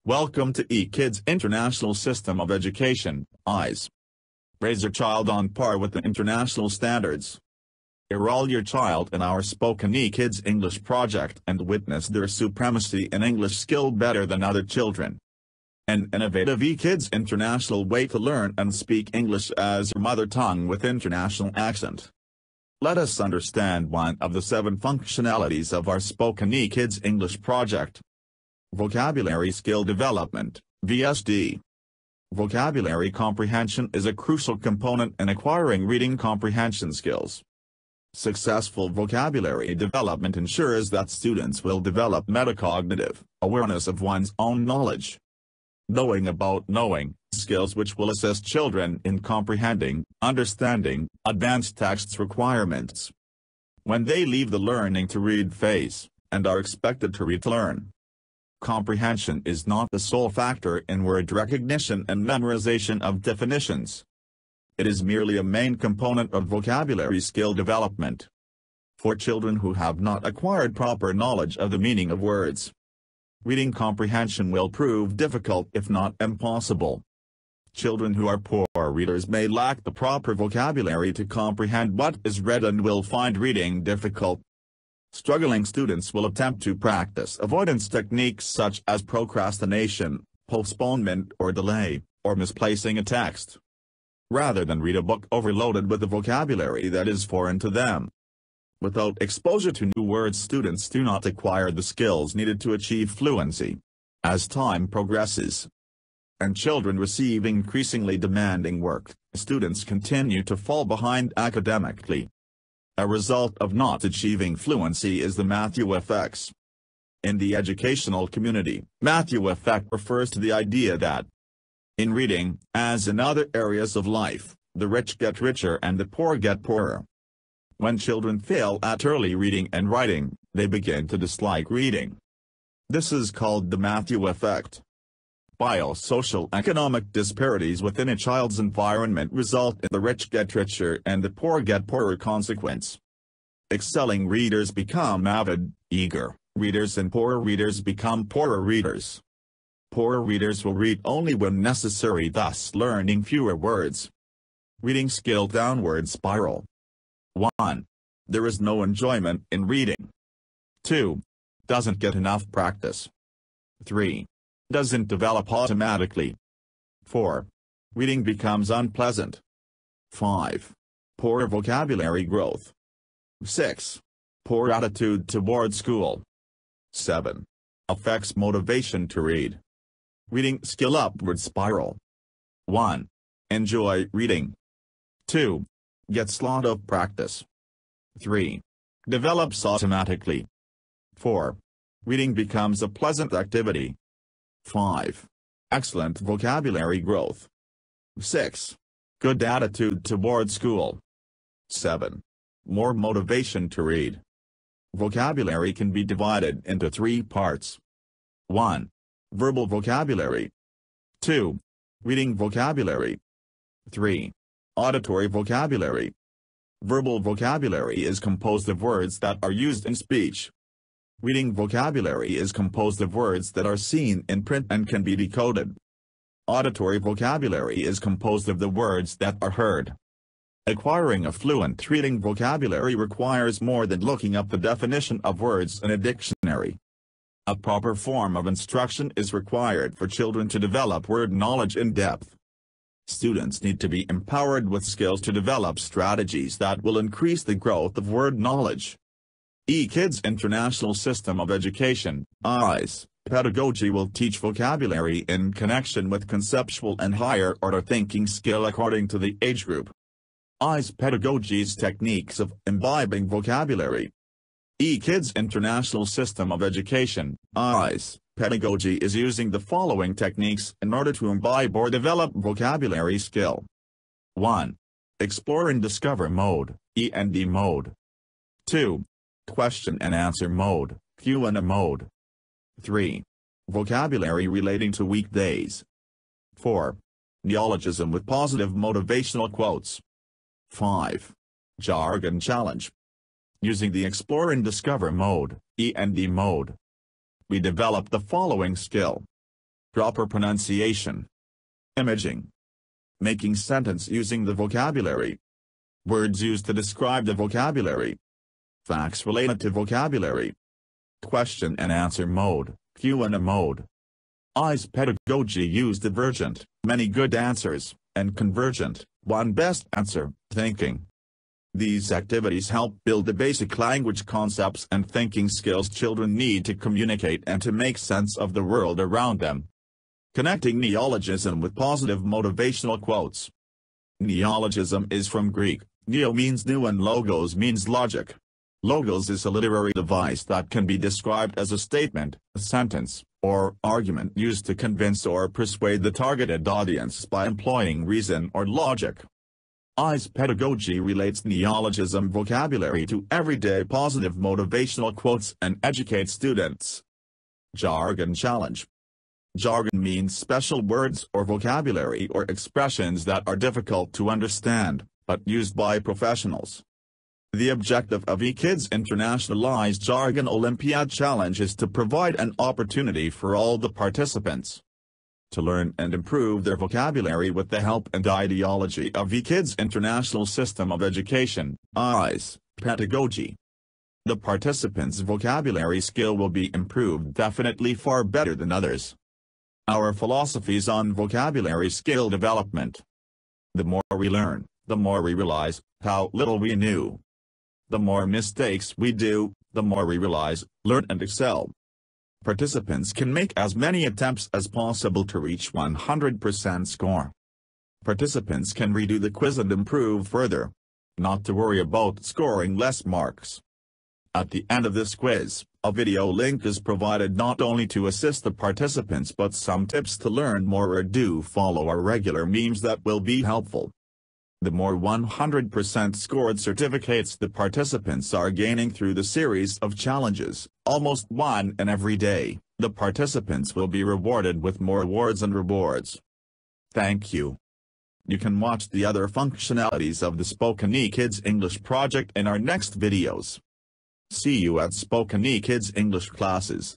Welcome to eKids International System of Education, EISE. Raise your child on par with the international standards. Enroll your child in our Spoken eKids English project and witness their supremacy in English skill better than other children. An innovative eKids International way to learn and speak English as your mother tongue with international accent. Let us understand one of the 7 functionalities of our Spoken eKids English project. Vocabulary Skill Development, VSD. Vocabulary comprehension is a crucial component in acquiring reading comprehension skills. Successful vocabulary development ensures that students will develop metacognitive awareness of one's own knowledge. Knowing about knowing skills which will assist children in comprehending, understanding, advanced texts requirements. When they leave the learning to read phase, and are expected to relearn. Comprehension is not the sole factor in word recognition and memorization of definitions. It is merely a main component of vocabulary skill development. For children who have not acquired proper knowledge of the meaning of words, reading comprehension will prove difficult if not impossible. Children who are poor readers may lack the proper vocabulary to comprehend what is read and will find reading difficult. Struggling students will attempt to practice avoidance techniques such as procrastination, postponement or delay, or misplacing a text, rather than read a book overloaded with a vocabulary that is foreign to them. Without exposure to new words, students do not acquire the skills needed to achieve fluency. As time progresses, and children receive increasingly demanding work, students continue to fall behind academically. A result of not achieving fluency is the Matthew effects. In the educational community, Matthew effect refers to the idea that, in reading, as in other areas of life, the rich get richer and the poor get poorer. When children fail at early reading and writing, they begin to dislike reading. This is called the Matthew effect. Biosocial economic disparities within a child's environment result in the rich get richer and the poor get poorer consequence. Excelling readers become avid, eager readers and poorer readers become poorer readers. Poorer readers will read only when necessary, thus learning fewer words. Reading skill downward spiral. 1. There is no enjoyment in reading. 2. Doesn't get enough practice. 3. Doesn't develop automatically. 4. Reading becomes unpleasant. 5. Poor vocabulary growth. 6. Poor attitude toward school. 7. Affects motivation to read. Reading skill upward spiral. 1. Enjoy reading. 2. Gets lot of practice. 3. Develops automatically. 4. Reading becomes a pleasant activity. 5. Excellent vocabulary growth. 6. Good attitude toward school. 7. More motivation to read. Vocabulary can be divided into 3 parts. 1. Verbal vocabulary. 2. Reading vocabulary. 3. Auditory vocabulary. Verbal vocabulary is composed of words that are used in speech. Reading vocabulary is composed of words that are seen in print and can be decoded. Auditory vocabulary is composed of the words that are heard. Acquiring a fluent reading vocabulary requires more than looking up the definition of words in a dictionary. A proper form of instruction is required for children to develop word knowledge in depth. Students need to be empowered with skills to develop strategies that will increase the growth of word knowledge. eKids International System of Education, EISE, Pedagogy will teach vocabulary in connection with conceptual and higher order thinking skill according to the age group. EISE Pedagogy's techniques of imbibing vocabulary. eKids International System of Education, EISE, Pedagogy is using the following techniques in order to imbibe or develop vocabulary skill. 1. Explore and discover mode, E&D mode. 2. Question and answer mode, Q&A mode. 3. Vocabulary relating to weekdays. 4. Neologism with positive motivational quotes. 5. Jargon challenge. Using the Explore and Discover mode, E&D mode, we develop the following skill. proper pronunciation, imaging, making sentence using the vocabulary, words used to describe the vocabulary, facts related to vocabulary, question and answer mode, Q&A mode. EISE pedagogy use divergent, many good answers, and convergent, one best answer, thinking. These activities help build the basic language concepts and thinking skills children need to communicate and to make sense of the world around them. Connecting neologism with positive motivational quotes. Neologism is from Greek, neo means new and logos means logic. Logos is a literary device that can be described as a statement, a sentence, or argument used to convince or persuade the targeted audience by employing reason or logic. EISE pedagogy relates neologism vocabulary to everyday positive motivational quotes and educates students. Jargon challenge. Jargon means special words or vocabulary or expressions that are difficult to understand, but used by professionals. The objective of eKids Internationalized Jargon Olympiad Challenge is to provide an opportunity for all the participants to learn and improve their vocabulary with the help and ideology of eKids International System of Education, EISE, Pedagogy. The participants' vocabulary skill will be improved definitely far better than others. Our philosophies on vocabulary skill development. The more we learn, the more we realize how little we knew. The more mistakes we do, the more we realize, learn and excel. Participants can make as many attempts as possible to reach 100% score. Participants can redo the quiz and improve further. Not to worry about scoring less marks. At the end of this quiz, a video link is provided not only to assist the participants but some tips to learn more, or do follow our regular memes that will be helpful. The more 100% scored certificates the participants are gaining through the series of challenges, almost one in every day, the participants will be rewarded with more awards and rewards. Thank you. You can watch the other functionalities of the Spoken eKids English project in our next videos. See you at Spoken eKids English classes.